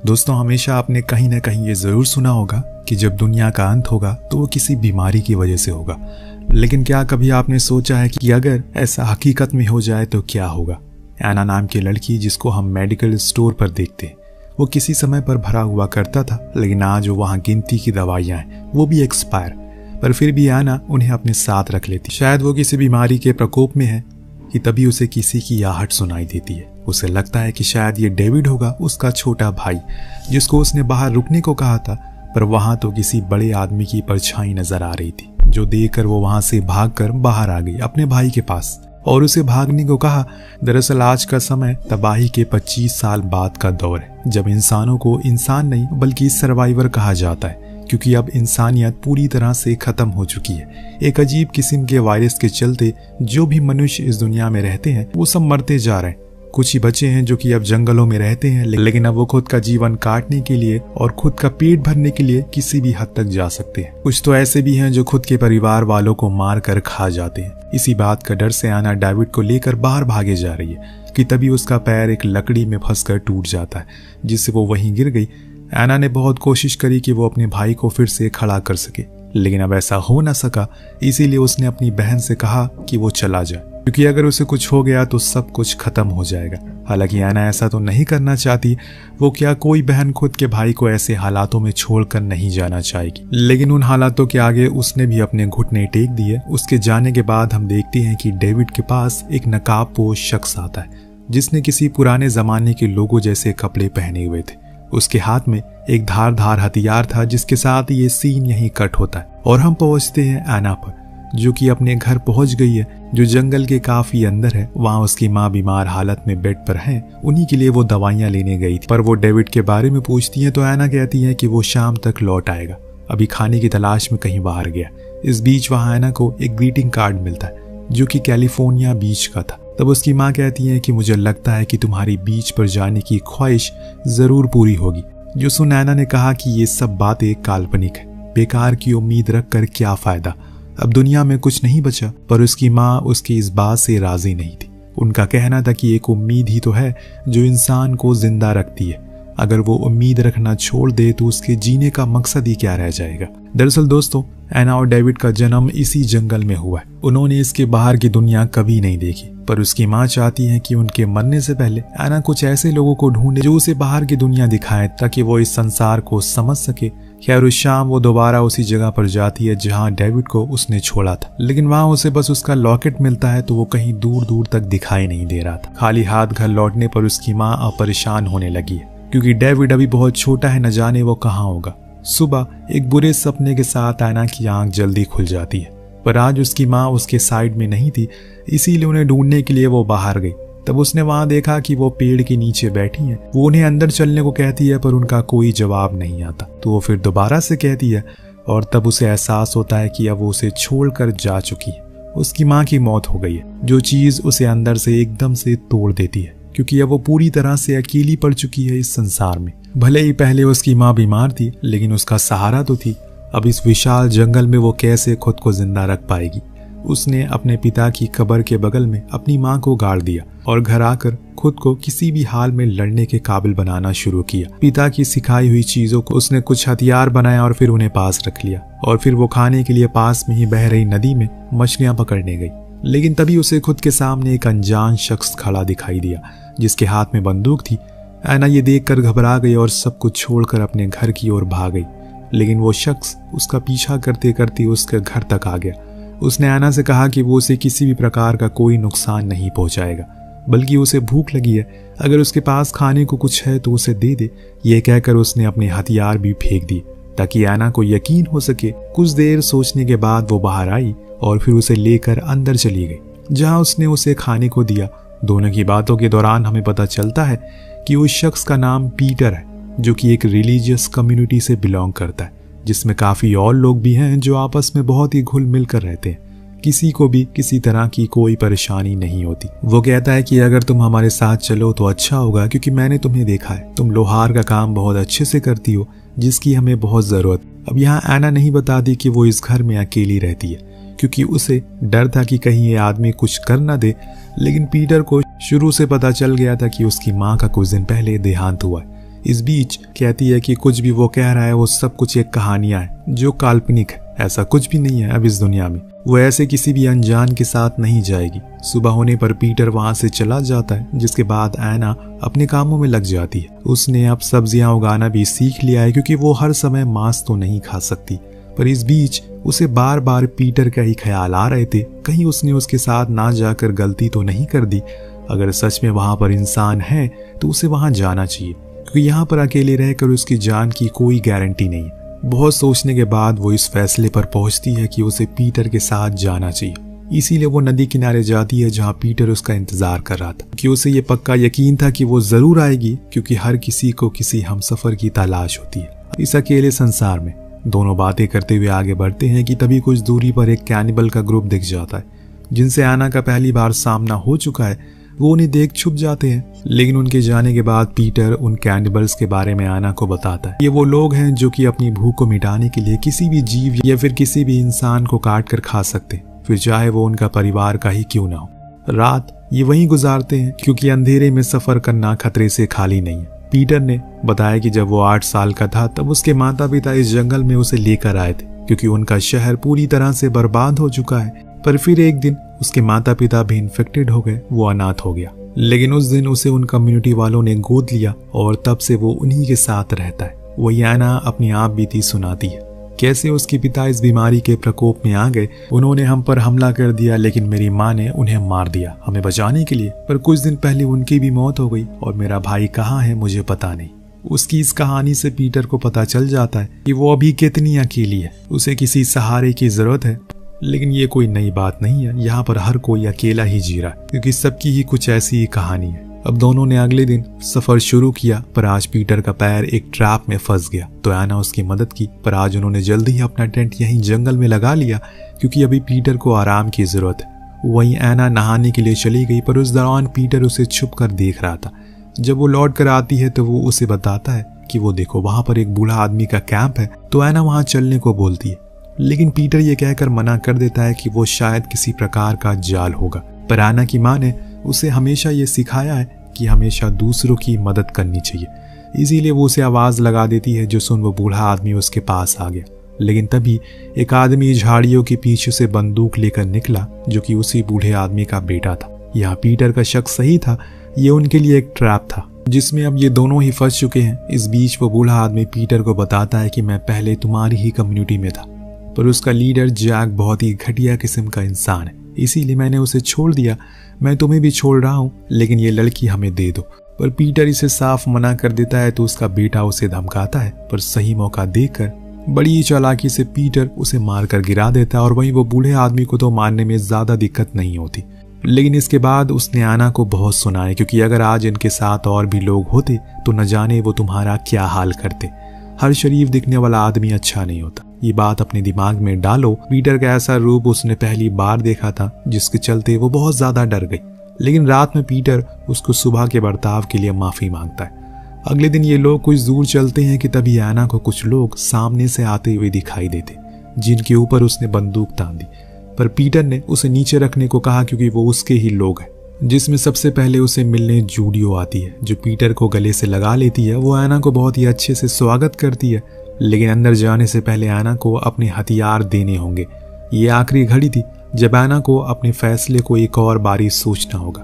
दोस्तों, हमेशा आपने कहीं ना कहीं ये ज़रूर सुना होगा कि जब दुनिया का अंत होगा तो वो किसी बीमारी की वजह से होगा। लेकिन क्या कभी आपने सोचा है कि अगर ऐसा हकीकत में हो जाए तो क्या होगा? एना नाम की लड़की, जिसको हम मेडिकल स्टोर पर देखते हैं, वो किसी समय पर भरा हुआ करता था, लेकिन आज वो वहाँ गिनती की दवाइयाँ हैं, वो भी एक्सपायर। पर फिर भी एना उन्हें अपने साथ रख लेती। शायद वो किसी बीमारी के प्रकोप में है कि तभी उसे किसी की आहट सुनाई देती है। उसे लगता है कि शायद ये डेविड होगा, उसका छोटा भाई, जिसको उसने बाहर रुकने को कहा था। पर वहां तो किसी बड़े आदमी की परछाई नजर आ रही थी, जो देखकर वो वहां से भागकर बाहर आ गई अपने भाई के पास और उसे भागने को कहा। दरअसल आज का समय तबाही के 25 साल बाद का दौर है, जब इंसानों को इंसान नहीं बल्कि सर्वाइवर कहा जाता है, क्योंकि अब इंसानियत पूरी तरह से खत्म हो चुकी है। एक अजीब किस्म के वायरस के चलते जो भी मनुष्य इस दुनिया में रहते हैं वो सब मरते जा रहे हैं। कुछ ही बचे हैं जो कि अब जंगलों में रहते हैं, लेकिन अब वो खुद का जीवन काटने के लिए और खुद का पेट भरने के लिए किसी भी हद तक जा सकते हैं। कुछ तो ऐसे भी हैं जो खुद के परिवार वालों को मार कर खा जाते हैं। इसी बात का डर से एना डेविड को लेकर बाहर भागे जा रही है कि तभी उसका पैर एक लकड़ी में फंसकर टूट जाता है, जिससे वो वहीं गिर गई। एना ने बहुत कोशिश करी कि वो अपने भाई को फिर से खड़ा कर सके, लेकिन अब ऐसा हो न सका। इसीलिए उसने अपनी बहन से कहा कि वो चला जाए, क्योंकि अगर उसे कुछ हो गया तो सब कुछ खत्म हो जाएगा। हालांकि एना ऐसा तो नहीं करना चाहती। वो क्या कोई बहन खुद के भाई को ऐसे हालातों में छोड़कर नहीं जाना चाहेगी, लेकिन उन हालातों के आगे उसने भी अपने घुटने टेक दिए। उसके जाने के बाद हम देखते हैं कि डेविड के पास एक नकाबपोश शख्स आता है, जिसने किसी पुराने जमाने के लोगों जैसे कपड़े पहने हुए थे। उसके हाथ में एक धारदार हथियार था, जिसके साथ ये सीन यहीं कट होता है और हम पहुंचते हैं एना पर, जो कि अपने घर पहुंच गई है, जो जंगल के काफी अंदर है। वहां उसकी माँ बीमार हालत में बेड पर है, उन्हीं के लिए वो दवाइयां लेने गई थी। पर वो डेविड के बारे में पूछती है तो एना कहती है कि वो शाम तक लौट आएगा, अभी खाने की तलाश में कहीं बाहर गया। इस बीच वहां एना को एक ग्रीटिंग कार्ड मिलता है, जो कि कैलिफोर्निया बीच का था। तब उसकी माँ कहती है कि मुझे लगता है कि तुम्हारी बीच पर जाने की ख्वाहिश जरूर पूरी होगी। जो सुन एना ने कहा कि ये सब बातें काल्पनिक है, बेकार की उम्मीद रखकर क्या फायदा, अब दुनिया में कुछ नहीं बचा। पर उसकी माँ उसकी इस बात से राजी नहीं थी। उनका कहना था कि एक उम्मीद ही तो है जो इंसान को जिंदा रखती है। अगर वो उम्मीद रखना छोड़ दे तो उसके जीने का मकसद ही क्या रह जाएगा। दरअसल दोस्तों, एना और डेविड का जन्म इसी जंगल में हुआ है। उन्होंने इसके बाहर की दुनिया कभी नहीं देखी, पर उसकी माँ चाहती है कि उनके मरने से पहले एना कुछ ऐसे लोगों को ढूंढे जो उसे बाहर की दुनिया दिखाएं, ताकि वो इस संसार को समझ सके। खैर, उस शाम वो दोबारा उसी जगह पर जाती है जहां डेविड को उसने छोड़ा था, लेकिन वहां उसे बस उसका लॉकेट मिलता है, तो वो कहीं दूर दूर तक दिखाई नहीं दे रहा था। खाली हाथ घर लौटने पर उसकी माँ अब परेशान होने लगी है, क्योंकि डेविड अभी बहुत छोटा है, न जाने वो कहाँ होगा। सुबह एक बुरे सपने के साथ एना की आंख जल्दी खुल जाती है, पर आज उसकी माँ उसके साइड में नहीं थी, इसीलिए उन्हें ढूंढने के लिए वो बाहर गई। तब उसने वहां देखा कि वो पेड़ के नीचे बैठी हैं। वो उन्हें अंदर चलने को कहती है, पर उनका कोई जवाब नहीं आता। तो वो फिर दोबारा से कहती है और तब उसे एहसास होता है कि अब वो उसे छोड़कर जा चुकी है। उसकी माँ की मौत हो गई है, जो चीज उसे अंदर से एकदम से तोड़ देती है, क्योंकि अब वो पूरी तरह से अकेली पड़ चुकी है इस संसार में। भले ही पहले उसकी माँ बीमार थी, लेकिन उसका सहारा तो थी। अब इस विशाल जंगल में वो कैसे खुद को जिंदा रख पाएगी। उसने अपने पिता की कब्र के बगल में अपनी माँ को गाड़ दिया और घर आकर खुद को किसी भी हाल में लड़ने के काबिल बनाना शुरू किया। पिता की सिखाई हुई चीजों को उसने कुछ हथियार बनाया और फिर उन्हें पास रख लिया। और फिर वो खाने के लिए पास में ही बह रही नदी में मछलियां पकड़ने गई। लेकिन तभी उसे खुद के सामने एक अनजान शख्स खड़ा दिखाई दिया, जिसके हाथ में बंदूक थी। एना ये देखकर घबरा गई और सब कुछ छोड़कर अपने घर की ओर भाग गई। लेकिन वो शख्स उसका पीछा करते करते उसके घर तक आ गया। उसने एना से कहा कि वो उसे किसी भी प्रकार का कोई नुकसान नहीं पहुंचाएगा, बल्कि उसे भूख लगी है, अगर उसके पास खाने को कुछ है तो उसे दे दे। ये कहकर उसने अपने हथियार भी फेंक दिए, ताकि एना को यकीन हो सके। कुछ देर सोचने के बाद वो बाहर आई और फिर उसे लेकर अंदर चली गई, जहां उसने उसे खाने को दिया। दोनों की बातों के दौरान हमें पता चलता है कि उस शख्स का नाम पीटर है, जो कि एक रिलीजियस कम्युनिटी से बिलोंग करता है, जिसमें काफी और लोग भी हैं जो आपस में बहुत ही घुल मिल कर रहते हैं। किसी को भी किसी तरह की कोई परेशानी नहीं होती। वो कहता है कि अगर तुम हमारे साथ चलो तो अच्छा होगा, क्योंकि मैंने तुम्हें देखा है, तुम लोहार का काम बहुत अच्छे से करती हो, जिसकी हमें बहुत जरूरत। अब यहाँ एना नहीं बताती कि वो इस घर में अकेली रहती है, क्योंकि उसे डर था कि कहीं ये आदमी कुछ कर न दे। लेकिन पीटर को शुरू से पता चल गया था कि उसकी माँ का कुछ दिन पहले देहांत हुआ है, इस बीच कहती है कि कुछ भी वो कह रहा है वो सब कुछ एक कहानियां है जो काल्पनिक है, ऐसा कुछ भी नहीं है अब इस दुनिया में। वो ऐसे किसी भी अनजान के साथ नहीं जाएगी। सुबह होने पर पीटर वहां से चला जाता है, जिसके बाद ऐना अपने कामों में लग जाती है। उसने अब सब्जियां उगाना भी सीख लिया है क्योंकि वो हर समय मांस तो नहीं खा सकती। पर इस बीच उसे बार बार पीटर का ही ख्याल आ रहे थे, कहीं उसने उसके साथ ना जाकर गलती तो नहीं कर दी। अगर सच में वहां पर इंसान है तो उसे वहां जाना चाहिए, क्योंकि यहाँ पर अकेले रहकर उसकी जान की कोई गारंटी नहीं है। बहुत सोचने के बाद वो इस फैसले पर पहुंचती है कि उसे पीटर के साथ जाना चाहिए। इसीलिए वो नदी किनारे जाती है जहां पीटर उसका इंतजार कर रहा था, कि उसे ये पक्का यकीन था कि वो जरूर आएगी, क्योंकि हर किसी को किसी हमसफर की तलाश होती है इस अकेले संसार में। दोनों बातें करते हुए आगे बढ़ते हैं कि तभी कुछ दूरी पर एक कैनिबल का ग्रुप दिख जाता है, जिनसे ऐना का पहली बार सामना हो चुका है। वो उन्हें देख छुप जाते हैं, लेकिन उनके जाने के बाद पीटर उन कैनिबल्स के बारे में ऐना को बताता है। ये वो लोग हैं जो कि अपनी भूख को मिटाने के लिए किसी भी जीव या फिर किसी भी इंसान को काट कर खा सकते हैं, फिर चाहे वो उनका परिवार का ही क्यों ना हो। रात ये वहीं गुजारते हैं, क्योंकि अंधेरे में सफर करना खतरे से खाली नहीं है। पीटर ने बताया कि जब वो 8 साल का था तब उसके माता पिता इस जंगल में उसे लेकर आए थे, क्योंकि उनका शहर पूरी तरह से बर्बाद हो चुका है। पर फिर एक दिन उसके माता पिता भी इन्फेक्टेड हो गए, वो अनाथ हो गया। लेकिन उस दिन उसे उन कम्युनिटी वालों ने गोद लिया और तब से वो उन्हीं के साथ रहता है। वही ऐना अपनी आप बीती सुनाती है, कैसे उसके पिता इस बीमारी के प्रकोप में आ गए। उन्होंने हम पर हमला कर दिया, लेकिन मेरी माँ ने उन्हें मार दिया हमें बचाने के लिए। पर कुछ दिन पहले उनकी भी मौत हो गई और मेरा भाई कहाँ है मुझे पता नहीं। उसकी इस कहानी से पीटर को पता चल जाता है कि वो अभी कितनी अकेली है, उसे किसी सहारे की जरूरत है। लेकिन ये कोई नई बात नहीं है, यहाँ पर हर कोई अकेला ही जी रहा है, क्योंकि सबकी ही कुछ ऐसी ही कहानी है। अब दोनों ने अगले दिन सफर शुरू किया, पर आज पीटर का पैर एक ट्रैप में फंस गया, तो ऐना उसकी मदद की। पर आज उन्होंने जल्दी ही अपना टेंट यहीं जंगल में लगा लिया, क्योंकि अभी पीटर को आराम की जरूरत है। वहीं ऐना नहाने के लिए चली गई, पर उस दौरान पीटर उसे छुप कर देख रहा था। जब वो लौट कर आती है तो वो उसे बताता है कि वो देखो वहां पर एक बूढ़ा आदमी का कैंप है, तो ऐना वहां चलने को बोलती है। लेकिन पीटर ये कहकर मना कर देता है कि वो शायद किसी प्रकार का जाल होगा। पर ऐना की माँ ने उसे हमेशा ये सिखाया है कि हमेशा दूसरों की मदद करनी चाहिए। इसीलिए वो उसे आवाज लगा देती है, जो सुन वो बूढ़ा आदमी उसके पास आ गया। लेकिन तभी एक आदमी झाड़ियों के पीछे से बंदूक लेकर निकला, जो कि उसी बूढ़े आदमी का बेटा था। यहाँ पीटर का शक सही था, ये उनके लिए एक ट्रैप था, जिसमें अब ये दोनों ही फंस चुके हैं। इस बीच वो बूढ़ा आदमी पीटर को बताता है कि मैं पहले तुम्हारी ही कम्युनिटी में था, पर उसका लीडर जैक बहुत ही घटिया किस्म का इंसान है, इसीलिए मैंने उसे छोड़ दिया। मैं तुम्हें भी छोड़ रहा हूँ, लेकिन ये लड़की हमें दे दो। पर पीटर इसे साफ मना कर देता है, तो उसका बेटा उसे धमकाता है। पर सही मौका देखकर बड़ी ही चालाकी से पीटर उसे मारकर गिरा देता है। और वहीं वो बूढ़े आदमी को तो मारने में ज्यादा दिक्कत नहीं होती, लेकिन इसके बाद उसने ऐना को बहुत सुनाया, क्योंकि अगर आज इनके साथ और भी लोग होते तो न जाने वो तुम्हारा क्या हाल करते। हर शरीफ दिखने वाला आदमी अच्छा नहीं होता। ये बात अपने दिमाग में डालो। पीटर का ऐसा रूप उसने पहली बार देखा था, जिसके चलते वो बहुत ज्यादा डर गई। लेकिन रात में पीटर उसको सुबह के बर्ताव के लिए माफी मांगता है। अगले दिन ये लोग कुछ दूर चलते हैं कि तभी ऐना को कुछ लोग सामने से आते हुए दिखाई देते, जिनके ऊपर उसने बंदूक तान दी। पर पीटर ने उसे नीचे रखने को कहा, क्योंकि वो उसके ही लोग हैं। जिसमें सबसे पहले उसे मिलने जूडियो आती है, जो पीटर को गले से लगा लेती है। वो ऐना को बहुत ही अच्छे से स्वागत करती है, लेकिन अंदर जाने से पहले ऐना को अपने हथियार देने होंगे। ये आखिरी घड़ी थी जब ऐना को अपने फैसले को एक और बारी सोचना होगा,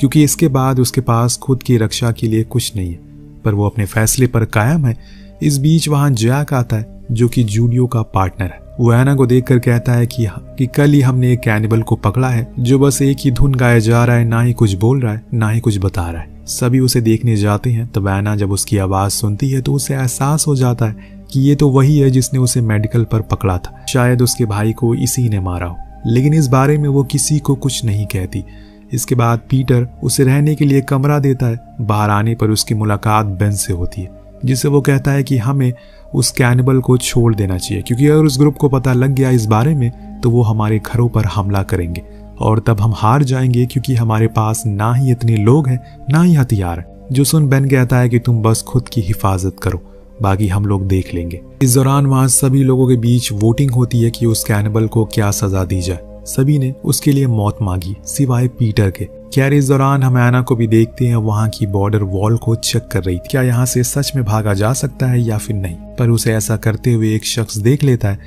क्योंकि इसके बाद उसके पास खुद की रक्षा के लिए कुछ नहीं है। पर वो अपने फैसले पर कायम है। इस बीच वहां जैक आता है, जो कि जूडियो का पार्टनर है। वो ऐना को देखकर कहता है कि कल ही हमने एक कैनिबल को पकड़ा है, जो बस एक ही धुन गाया जा रहा है, ना ही कुछ बोल रहा है, ना ही कुछ बता रहा है। सभी उसे देखने जाते हैं। तब ऐना जब उसकी आवाज सुनती है तो उसे एहसास हो जाता है कि ये तो वही है जिसने उसे मेडिकल पर पकड़ा था। शायद उसके भाई को इसी ने मारा हो, लेकिन इस बारे में वो किसी को कुछ नहीं कहती। इसके बाद पीटर उसे रहने के लिए कमरा देता है। बाहर आने पर उसकी मुलाकात बेन से होती है, जिससे वो कहता है कि हमें उस कैनिबल को छोड़ देना चाहिए, क्योंकि अगर उस ग्रुप को पता लग गया इस बारे में तो वो हमारे घरों पर हमला करेंगे और तब हम हार जाएंगे, क्योंकि हमारे पास ना ही इतने लोग हैं ना ही हथियार। जो सुन बेन कहता है कि तुम बस खुद की हिफाजत करो, बाकी हम लोग देख लेंगे। इस दौरान वहां सभी लोगों के बीच वोटिंग होती है कि उस कैनिबल को क्या सजा दी जाए। सभी ने उसके लिए मौत मांगी सिवाय पीटर के। खैर इस दौरान हम ऐना को भी देखते हैं वहां की बॉर्डर वॉल को चेक कर रही थी, क्या यहाँ से सच में भागा जा सकता है या फिर नहीं। पर उसे ऐसा करते हुए एक शख्स देख लेता है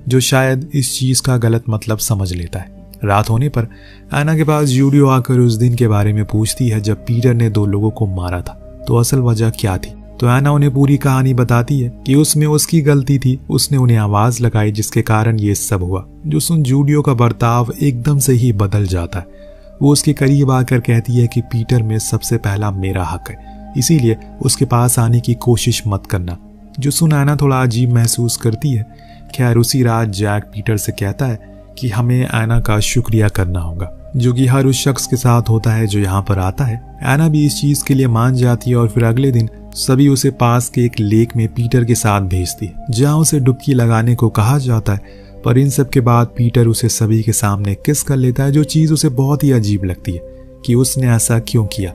जो शायद इस चीज का गलत मतलब समझ लेता है। रात होने पर ऐना के पास जूडियो आकर उस दिन के बारे में पूछती है जब पीटर ने 2 लोगों को मारा था, तो असल वजह क्या थी। तो ऐना उन्हें पूरी कहानी बताती है कि उसमें उसकी गलती थी, उसने उन्हें आवाज लगाई जिसके कारण ये सब हुआ। जो सुन जूडियो का बर्ताव एकदम से ही बदल जाता है। वो उसके करीब आकर कहती है कि पीटर में सबसे पहला मेरा हक है, इसीलिए उसके पास आने की कोशिश मत करना। जो सुन ऐना थोड़ा अजीब महसूस करती है। खैर उसी रात जैक पीटर से कहता है कि हमें ऐना का शुक्रिया करना होगा, जो कि हर उस शख्स के साथ होता है जो यहाँ पर आता है। ऐना भी इस चीज के लिए मान जाती है और फिर अगले दिन सभी उसे पास के एक लेक में पीटर के साथ भेजती है, जहाँ उसे डुबकी लगाने को कहा जाता है। पर इन सब के बाद पीटर उसे सभी के सामने किस कर लेता है, जो चीज उसे बहुत ही अजीब लगती है कि उसने ऐसा क्यों किया।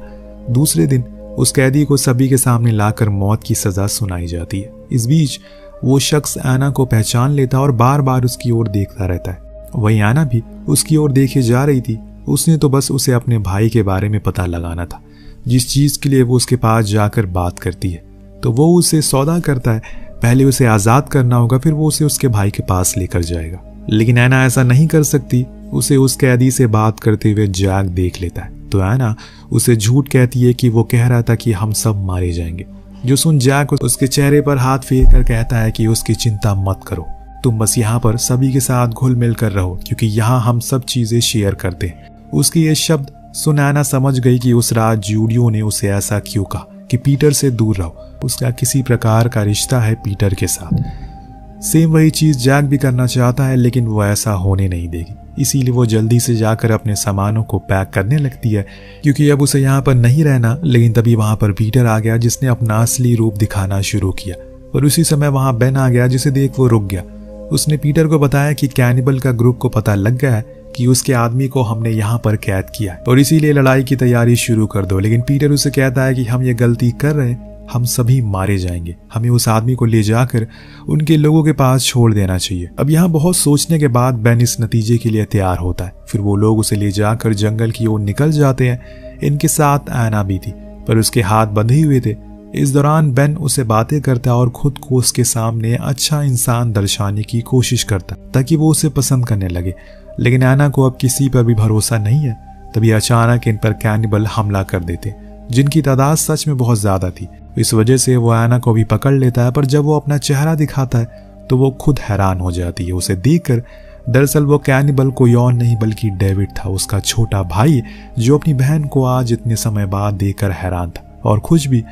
दूसरे दिन उस कैदी को सभी के सामने लाकर मौत की सजा सुनाई जाती है। इस बीच वो शख्स ऐना को पहचान लेता और बार बार उसकी ओर देखता रहता है। वही ऐना भी उसकी ओर देखे जा रही थी। उसने तो बस उसे अपने भाई के बारे में पता लगाना था, जिस चीज के लिए वो उसके पास जाकर बात करती है। तो वो उसे सौदा करता है, पहले उसे आजाद करना होगा, फिर वो उसे उसके भाई के पास लेकर जाएगा। लेकिन ऐना ऐसा नहीं कर सकती। उसे उस कैदी से बात करते हुए जैक देख लेता है, तो ऐना उसे झूठ कहती है कि वो कह रहा था कि हम सब मारे जाएंगे। जो सुन जैक उसके चेहरे पर हाथ फेर कर कहता है कि उसकी चिंता मत करो, तुम बस यहाँ पर सभी के साथ घुल मिल कर रहो, क्योंकि यहाँ हम सब चीजें शेयर करते हैं। उसके ये शब्द सुन ऐना समझ गई कि उस रात जूडियो ने उसे ऐसा क्यों कहा कि पीटर से दूर रहो। उसका किसी प्रकार का रिश्ता है पीटर के साथ। सेम वही चीज जैक भी करना चाहता है, लेकिन वो ऐसा होने नहीं देगी। इसीलिए वो जल्दी से जाकर अपने सामानों को पैक करने लगती है, क्योंकि अब उसे यहाँ पर नहीं रहना। लेकिन तभी वहां पर पीटर आ गया, जिसने अपना असली रूप दिखाना शुरू किया। और उसी समय वहां बेन आ गया, जिसे देख वो रुक गया। उसने पीटर को बताया कि कैनिबल का ग्रुप को पता लग गया है कि उसके आदमी को हमने यहाँ पर कैद किया है और इसीलिए लड़ाई की तैयारी शुरू कर दो। लेकिन पीटर उसे कहता है कि हम ये गलती कर रहे हैं, हम सभी मारे जाएंगे, हमें उस आदमी को ले जाकर उनके लोगों के पास छोड़ देना चाहिए। अब यहाँ बहुत सोचने के बाद बेन इस नतीजे के लिए तैयार होता है। फिर वो लोग उसे ले जाकर जंगल की ओर निकल जाते हैं। इनके साथ ऐना भी थी, पर उसके हाथ बंधे हुए थे। इस दौरान बेन उसे बातें करता और खुद को उसके सामने अच्छा इंसान दर्शाने की कोशिश करता ताकि वो उसे पसंद करने लगे। लेकिन ऐना को अब किसी पर भी भरोसा नहीं है। तभी अचानक इन पर कैनिबल हमला कर देते, जिनकी तादाद सच में बहुत ज्यादा थी। इस वजह से वो ऐना को भी पकड़ लेता है, पर जब वो अपना चेहरा दिखाता है तो वो खुद हैरान हो जाती है उसे देखकर। दरअसल वो कैनिबल कोई और नहीं बल्कि डेविड था, उसका छोटा भाई, जो अपनी बहन को आज इतने समय बाद देखकर हैरान था और खुश भी।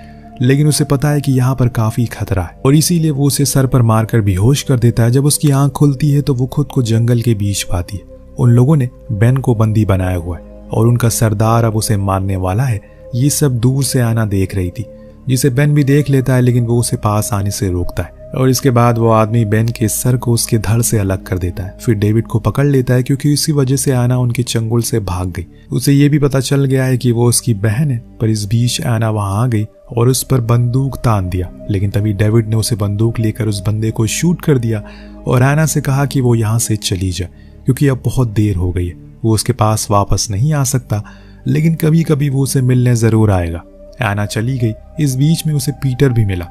लेकिन उसे पता है कि यहाँ पर काफी खतरा है और इसीलिए वो उसे सर पर मारकर बेहोश कर देता है। जब उसकी आंख खुलती है तो वो खुद को जंगल के बीच पाती है। उन लोगों ने बेन को बंदी बनाया हुआ है और उनका सरदार अब उसे मारने वाला है। ये सब दूर से ऐना देख रही थी, जिसे बेन भी देख लेता है, लेकिन वो उसे पास आने से रोकता है। और इसके बाद वो आदमी बेन के सर को उसके धड़ से अलग कर देता है। फिर डेविड को पकड़ लेता है, क्योंकि इसी वजह से ऐना उनके चंगुल से भाग गई। उसे ये भी पता चल गया है कि वो उसकी बहन है। पर इस बीच ऐना वहां आ गई और उस पर बंदूक तान दिया। लेकिन तभी डेविड ने उसे बंदूक लेकर उस बंदे को शूट कर दिया और ऐना से कहा कि वो यहाँ से चली जाए, क्योंकि अब बहुत देर हो गई है। वो उसके पास वापस नहीं आ सकता, लेकिन कभी कभी वो उसे मिलने जरूर आएगा। ऐना चली गई। इस बीच में उसे पीटर भी मिला,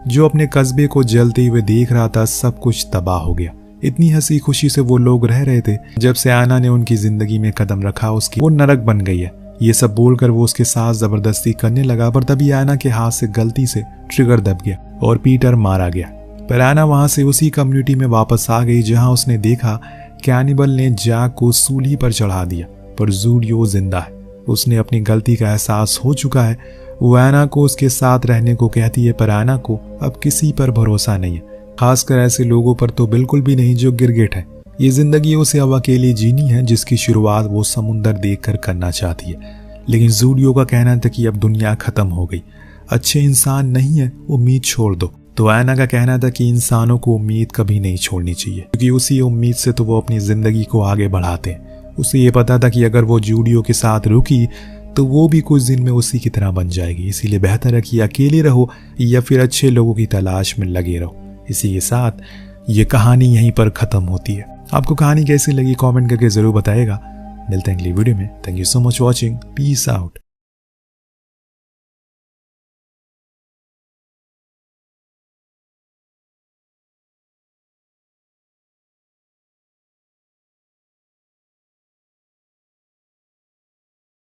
जो अपने कस्बे को जलते हुए देख रहा था। सब कुछ तबाह हो गया। इतनी हंसी खुशी से वो लोग रह रहे थे। जब से ऐना ने उनकी जिंदगी में कदम रखा, उसकी वो नरक बन गई है। ये सब बोलकर वो उसके साथ जबरदस्ती करने लगा, पर तभी ऐना के हाथ से गलती से ट्रिगर दब गया और पीटर मारा गया। पर ऐना वहां से उसी कम्युनिटी में वापस आ गई जहां उसने देखा कैनिबल ने जैक को सूली पर चढ़ा दिया, पर जूडियो जिंदा है। उसने अपनी गलती का एहसास हो चुका है। वो ऐना को उसके साथ रहने को कहती है, पर ऐना को अब किसी पर भरोसा नहीं है, खासकर ऐसे लोगों पर तो बिल्कुल भी नहीं जो गिरगिट है। ये जिंदगी उसे अब अकेली जीनी है, जिसकी शुरुआत वो समुंदर देखकर करना चाहती है। लेकिन जूडियो का कहना था कि अब दुनिया खत्म हो गई, अच्छे इंसान नहीं है, उम्मीद छोड़ दो। तो ऐना का कहना था कि इंसानों को उम्मीद कभी नहीं छोड़नी चाहिए, क्योंकि उसी उम्मीद से तो वो अपनी जिंदगी को आगे बढ़ाते हैं। उसे ये पता था कि अगर वो जूडियो के साथ रुकी तो वो भी कुछ दिन में उसी की तरह बन जाएगी। इसीलिए बेहतर है कि अकेले रहो या फिर अच्छे लोगों की तलाश में लगे रहो। इसी के साथ ये कहानी यहीं पर खत्म होती है। आपको कहानी कैसी लगी कमेंट करके जरूर बताइएगा। मिलते हैं अगली वीडियो में। Thank you so much watching. Peace out.